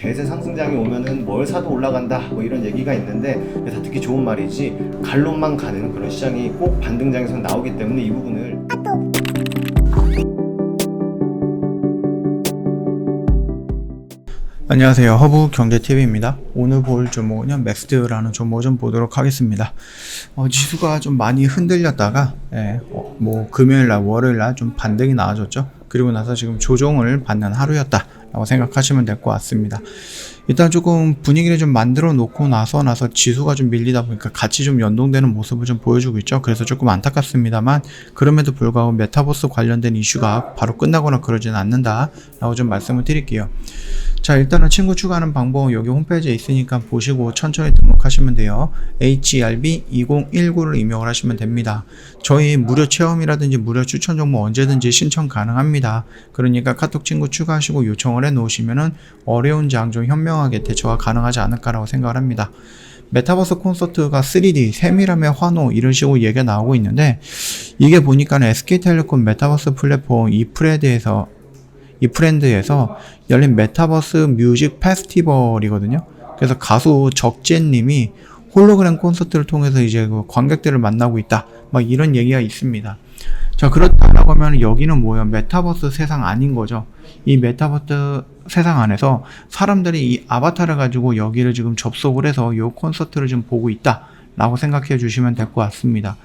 대세 상승장이 오면은 뭘 사도 올라간다 뭐 이런 얘기가 있는데 다 듣기 좋은 말이지 갈론만 가는 그런 시장이 꼭 반등장에서 나오기 때문에 이 부분을 안녕하세요. 허브경제TV입니다. 오늘 볼 종목은요, 맥스라는 종목 좀 보도록 하겠습니다. 지수가 좀 많이 흔들렸다가, 금요일날, 월요일날 좀 반등이 나와줬죠. 그리고 나서 지금 조정을 받는 하루였다 라고 생각하시면 될 것 같습니다. 일단 조금 분위기를 좀 만들어 놓고 나서 지수가 좀 밀리다 보니까 같이 좀 연동되는 모습을 좀 보여주고 있죠. 그래서 조금 안타깝습니다만, 그럼에도 불구하고 메타버스 관련된 이슈가 바로 끝나거나 그러지는 않는다 라고 좀 말씀을 드릴게요. 자, 일단은 친구 추가하는 방법은 여기 홈페이지에 있으니까 보시고 천천히 등록하시면 돼요. HERB2019를 입력을 하시면 됩니다. 저희 무료 체험이라든지 무료 추천 정보 언제든지 신청 가능합니다. 그러니까 카톡 친구 추가하시고 요청을 해 놓으시면은 어려운 사항 좀 현명하게 대처가 가능하지 않을까라고 생각을 합니다. 메타버스 콘서트가 3D, 세밀함의 환호 이런 식으로 얘기가 나오고 있는데, 이게 보니까는 SK텔레콤 메타버스 플랫폼 이프렌드에서 열린 메타버스 뮤직 페스티벌이거든요. 그래서 가수 적재님이 홀로그램 콘서트를 통해서 이제 그 관객들을 만나고 있다, 막 이런 얘기가 있습니다. 자, 그렇다라고 하면 여기는 뭐예요? 메타버스 세상 아닌 거죠. 이 메타버스 세상 안에서 사람들이 이 아바타를 가지고 여기를 지금 접속을 해서 이 콘서트를 좀 보고 있다 라고 생각해 주시면 될 것 같습니다.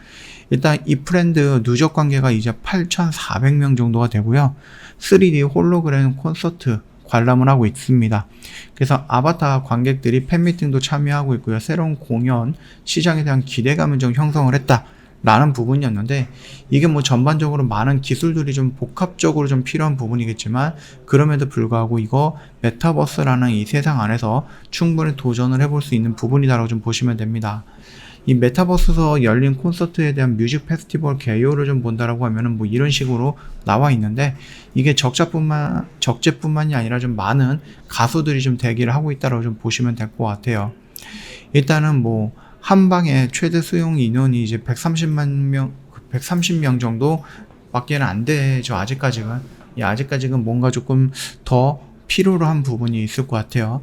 일단 이 프렌드 누적 관계가 이제 8,400명 정도가 되고요. 3D 홀로그램 콘서트 관람을 하고 있습니다. 그래서 아바타 관객들이 팬미팅도 참여하고 있고요. 새로운 공연 시장에 대한 기대감을 좀 형성을 했다 라는 부분이었는데, 이게 뭐 전반적으로 많은 기술들이 좀 복합적으로 좀 필요한 부분이겠지만, 그럼에도 불구하고 이거 메타버스라는 이 세상 안에서 충분히 도전을 해볼 수 있는 부분이다라고 좀 보시면 됩니다. 이 메타버스에서 열린 콘서트에 대한 뮤직 페스티벌 개요를 좀 본다라고 하면은 뭐 이런 식으로 나와 있는데, 이게 적재뿐만이 아니라 좀 많은 가수들이 좀 대기를 하고 있다라고 좀 보시면 될 것 같아요. 일단은 뭐 한 방에 최대 수용 인원이 이제 130명 정도 밖에는 안 되죠. 아직까지는 뭔가 조금 더 필요로 한 부분이 있을 것 같아요.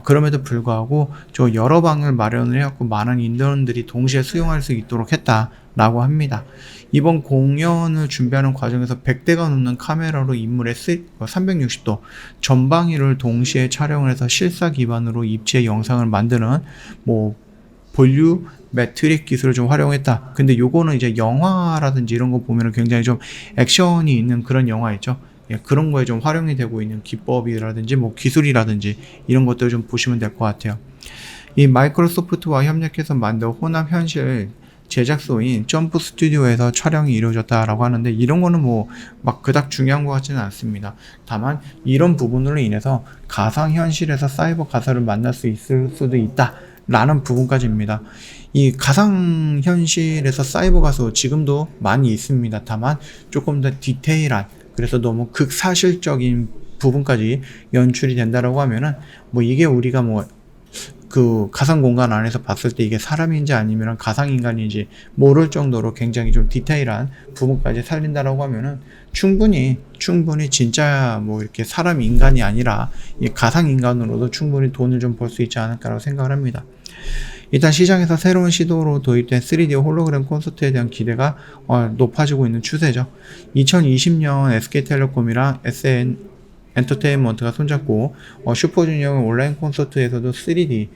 그럼에도 불구하고 저 여러 방을 마련을 해갖고 많은 인원들이 동시에 수용할 수 있도록 했다라고 합니다. 이번 공연을 준비하는 과정에서 100대가 넘는 카메라로 인물의 360도 전방위를 동시에 촬영을 해서 실사 기반으로 입체 영상을 만드는 볼류 매트릭 기술을 좀 활용했다. 근데 요거는 이제 영화라든지 이런 거 보면은 굉장히 좀 액션이 있는 그런 영화 있죠. 그런 거에 좀 활용이 되고 있는 기법이라든지 기술이라든지 이런 것들을 좀 보시면 될 것 같아요. 이 마이크로소프트와 협력해서 만든 혼합 현실 제작소인 점프 스튜디오에서 촬영이 이루어졌다라고 하는데, 이런 거는 막 그닥 중요한 것 같지는 않습니다. 다만 이런 부분으로 인해서 가상현실에서 사이버 가설을 만날 수 있을 수도 있다 라는 부분까지입니다. 이 가상현실에서 사이버 가수 지금도 많이 있습니다. 다만 조금 더 디테일한, 그래서 너무 극사실적인 부분까지 연출이 된다라고 하면은 이게 우리가 그 가상 공간 안에서 봤을 때 이게 사람인지 아니면 가상인간인지 모를 정도로 굉장히 좀 디테일한 부분까지 살린다라고 하면은 충분히 진짜 이렇게 사람 인간이 아니라 이 가상 인간으로도 충분히 돈을 좀 벌 수 있지 않을까라고 생각을 합니다. 일단 시장에서 새로운 시도로 도입된 3D 홀로그램 콘서트에 대한 기대가 높아지고 있는 추세죠. 2020년 SK텔레콤이랑 SN 엔터테인먼트가 손잡고 슈퍼주니어 온라인 콘서트에서도 3D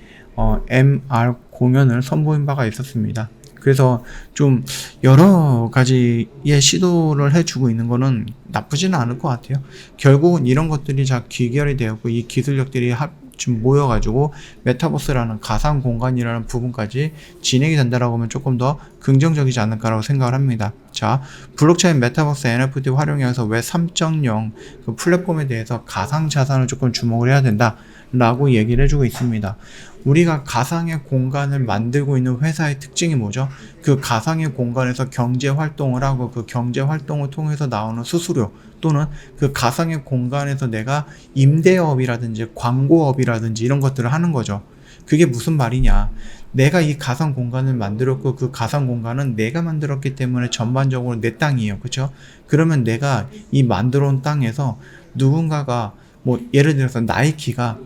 MR 공연을 선보인 바가 있었습니다. 그래서 좀 여러 가지의 시도를 해주고 있는 거는 나쁘지는 않을 것 같아요. 결국은 이런 것들이 다 귀결이 되었고, 이 기술력들이 좀 모여가지고 메타버스라는 가상 공간이라는 부분까지 진행이 된다라고 하면 조금 더 긍정적이지 않을까라고 생각을 합니다. 자, 블록체인 메타버스 NFT 활용해서 웹 3.0 그 플랫폼에 대해서 가상 자산을 조금 주목을 해야 된다라고 얘기를 해주고 있습니다. 우리가 가상의 공간을 만들고 있는 회사의 특징이 뭐죠? 그 가상의 공간에서 경제 활동을 하고, 그 경제 활동을 통해서 나오는 수수료 또는 그 가상의 공간에서 내가 임대업이라든지 광고업이라든지 이런 것들을 하는 거죠. 그게 무슨 말이냐? 내가 이 가상 공간을 만들었고, 그 가상 공간은 내가 만들었기 때문에 전반적으로 내 땅이에요. 그렇죠? 그러면 내가 이 만들어 온 땅에서 누군가가 뭐 예를 들어서 나이키가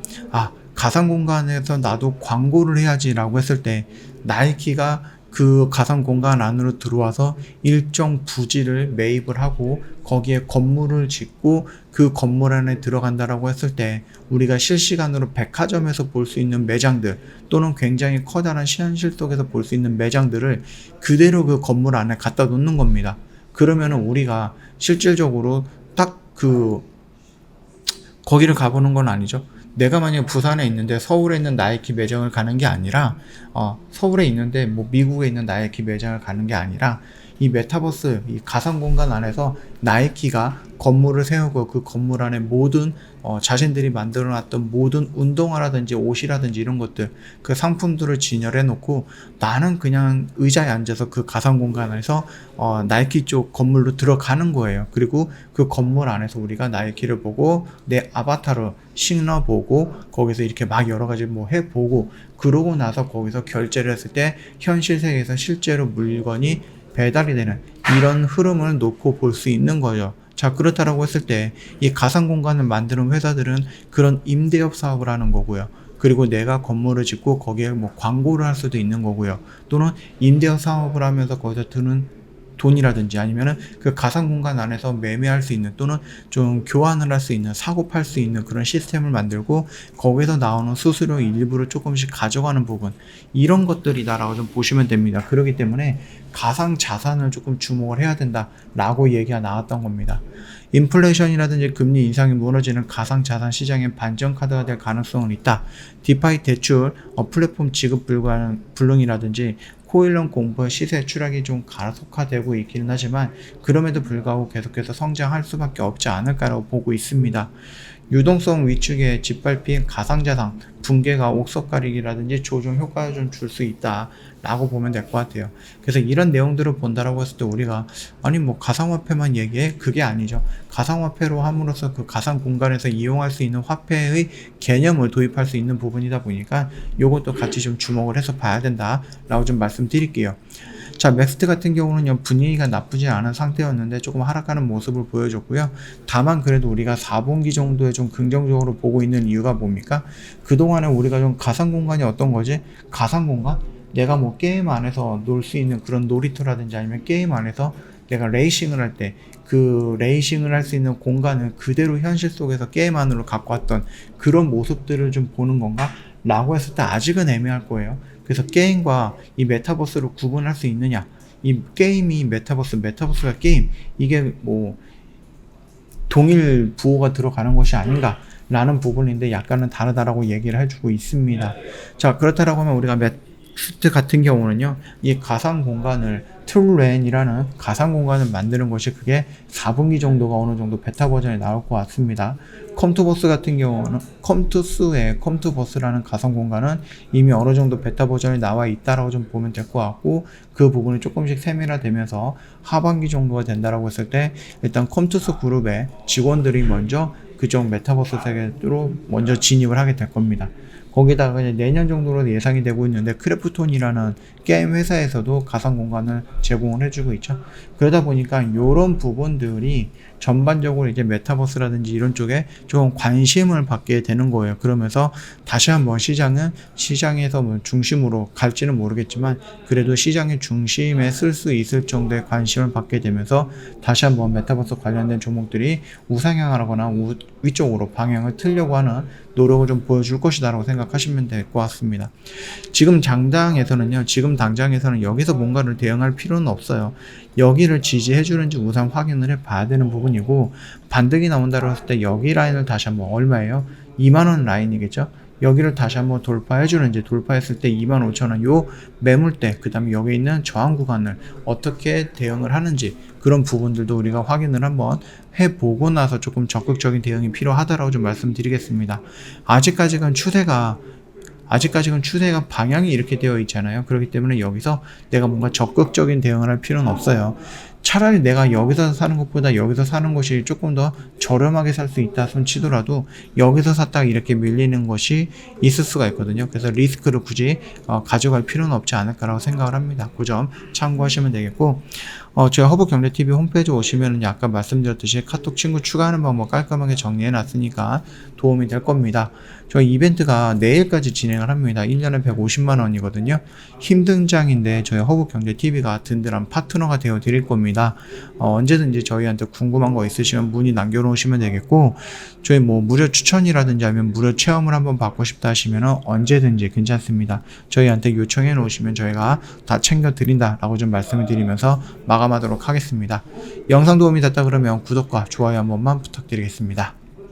가상 공간에서 나도 광고를 해야지라고 했을 때 나이키가 그 가상 공간 안으로 들어와서 일정 부지를 매입을 하고 거기에 건물을 짓고 그 건물 안에 들어간다라고 했을 때 우리가 실시간으로 백화점에서 볼 수 있는 매장들 또는 굉장히 커다란 현실 속에서 볼 수 있는 매장들을 그대로 그 건물 안에 갖다 놓는 겁니다. 그러면은 우리가 실질적으로 딱 거기를 가보는 건 아니죠. 내가 만약 부산에 있는데 서울에 있는 나이키 매장을 가는 게 아니라 서울에 있는데 뭐 미국에 있는 나이키 매장을 가는 게 아니라 이 메타버스 이 가상 공간 안에서 나이키가 건물을 세우고 그 건물 안에 모든 자신들이 만들어 놨던 모든 운동화라든지 옷이라든지 이런 것들 그 상품들을 진열해 놓고 나는 그냥 의자에 앉아서 그 가상 공간 안에서 나이키 쪽 건물로 들어가는 거예요. 그리고 그 건물 안에서 우리가 나이키를 보고 내 아바타로 신어보고 거기서 이렇게 막 여러 가지 뭐 해보고 그러고 나서 거기서 결제를 했을 때 현실 세계에서 실제로 물건이 배달이 되는 이런 흐름을 놓고 볼 수 있는 거죠. 자, 그렇다라고 했을 때 이 가상 공간을 만드는 회사들은 그런 임대업 사업을 하는 거고요. 그리고 내가 건물을 짓고 거기에 뭐 광고를 할 수도 있는 거고요. 또는 임대업 사업을 하면서 거기서 드는 돈이라든지 아니면은 그 가상 공간 안에서 매매할 수 있는 또는 좀 교환을 할 수 있는 사고 팔 수 있는 그런 시스템을 만들고 거기서 나오는 수수료 일부를 조금씩 가져가는 부분 이런 것들이다라고 좀 보시면 됩니다. 그렇기 때문에 가상 자산을 조금 주목을 해야 된다라고 얘기가 나왔던 겁니다. 인플레이션이라든지 금리 인상이 무너지는 가상 자산 시장의 반전 카드가 될 가능성은 있다. 디파이 대출, 플랫폼 지급 불능이라든지 코일론 공포의 시세 추락이 좀 가속화되고 있기는 하지만 그럼에도 불구하고 계속해서 성장할 수밖에 없지 않을까라고 보고 있습니다. 유동성 위축에 짓밟힌 가상자산 붕괴가 옥석 가리기라든지 조정 효과를 좀 줄 수 있다 라고 보면 될 것 같아요. 그래서 이런 내용들을 본다라고 했을 때 우리가 아니 뭐 가상화폐만 얘기해? 그게 아니죠. 가상화폐로 함으로써 그 가상 공간에서 이용할 수 있는 화폐의 개념을 도입할 수 있는 부분이다 보니까 요것도 같이 좀 주목을 해서 봐야 된다 라고 좀 말씀드릴게요. 자, 맥스트 같은 경우는 분위기가 나쁘지 않은 상태였는데 조금 하락하는 모습을 보여줬고요. 다만 그래도 우리가 4분기 정도에 좀 긍정적으로 보고 있는 이유가 뭡니까? 그동안에 우리가 좀 가상 공간이 어떤 거지? 가상 공간? 내가 뭐 게임 안에서 놀 수 있는 그런 놀이터라든지 아니면 게임 안에서 내가 레이싱을 할 때 그 레이싱을 할 수 있는 공간을 그대로 현실 속에서 게임 안으로 갖고 왔던 그런 모습들을 좀 보는 건가? 라고 했을 때 아직은 애매할 거예요. 그래서 게임과 이 메타버스를 구분할 수 있느냐? 이 게임이 메타버스가 게임. 이게 뭐 동일 부호가 들어가는 것이 아닌가? 라는 부분인데 약간은 다르다라고 얘기를 해주고 있습니다. 자, 그렇다라고 하면 우리가 맥스트 같은 경우는요, 이 가상 공간을 툴렌이라는 가상 공간을 만드는 것이 그게 4분기 정도가 어느 정도 베타 버전이 나올 것 같습니다. 컴투버스 같은 경우는 컴투버스라는 가상 공간은 이미 어느 정도 베타 버전이 나와 있다라고 좀 보면 될 것 같고 그 부분이 조금씩 세밀화되면서 하반기 정도가 된다라고 했을 때 일단 컴투스 그룹의 직원들이 먼저 그쪽 메타버스 세계로 먼저 진입을 하게 될 겁니다. 거기다가 이제 내년 정도로 예상이 되고 있는데 크래프톤이라는 게임 회사에서도 가상 공간을 제공을 해주고 있죠. 그러다 보니까 이런 부분들이 전반적으로 이제 메타버스라든지 이런 쪽에 좀 관심을 받게 되는 거예요. 그러면서 다시 한번 시장에서 뭐 중심으로 갈지는 모르겠지만 그래도 시장의 중심에 쓸 수 있을 정도의 관심을 받게 되면서 다시 한번 메타버스 관련된 종목들이 우상향하거나 위쪽으로 방향을 틀려고 하는 노력을 좀 보여줄 것이다라고 생각하시면 될 것 같습니다. 지금 당장에서는 여기서 뭔가를 대응할 필요는 없어요. 여기를 지지해 주는지 우선 확인을 해 봐야 되는 부분이고 반등이 나온다고 했을 때 여기 라인을 다시 한번 얼마예요? 2만원 라인이겠죠? 여기를 다시 한번 돌파해 주는지 돌파했을 때 25,000원 요 매물대 그 다음에 여기 있는 저항 구간을 어떻게 대응을 하는지 그런 부분들도 우리가 확인을 한번 해보고 나서 조금 적극적인 대응이 필요하다라고 좀 말씀드리겠습니다. 아직까지는 추세가 방향이 이렇게 되어 있잖아요. 그렇기 때문에 여기서 내가 뭔가 적극적인 대응을 할 필요는 없어요. 차라리 내가 여기서 사는 것보다 여기서 사는 것이 조금 더 저렴하게 살 수 있다 손 치더라도 여기서 샀다가 이렇게 밀리는 것이 있을 수가 있거든요. 그래서 리스크를 굳이 가져갈 필요는 없지 않을까라고 생각을 합니다. 그 점 참고하시면 되겠고 저희 허브경제TV 홈페이지 오시면은 아까 말씀드렸듯이 카톡 친구 추가하는 방법 깔끔하게 정리해 놨으니까 도움이 될 겁니다. 저희 이벤트가 내일까지 진행을 합니다. 1년에 150만 원이거든요. 힘든 장인데 저희 허브경제TV가 든든한 파트너가 되어 드릴 겁니다. 언제든지 저희한테 궁금한 거 있으시면 문의 남겨놓으시면 되겠고, 저희 뭐 무료 추천이라든지 아니면 무료 체험을 한번 받고 싶다 하시면 언제든지 괜찮습니다. 저희한테 요청해 놓으시면 저희가 다 챙겨 드린다라고 좀 말씀을 드리면서 마감하도록 하겠습니다. 영상 도움이 됐다 그러면 구독과 좋아요 한 번만 부탁드리겠습니다.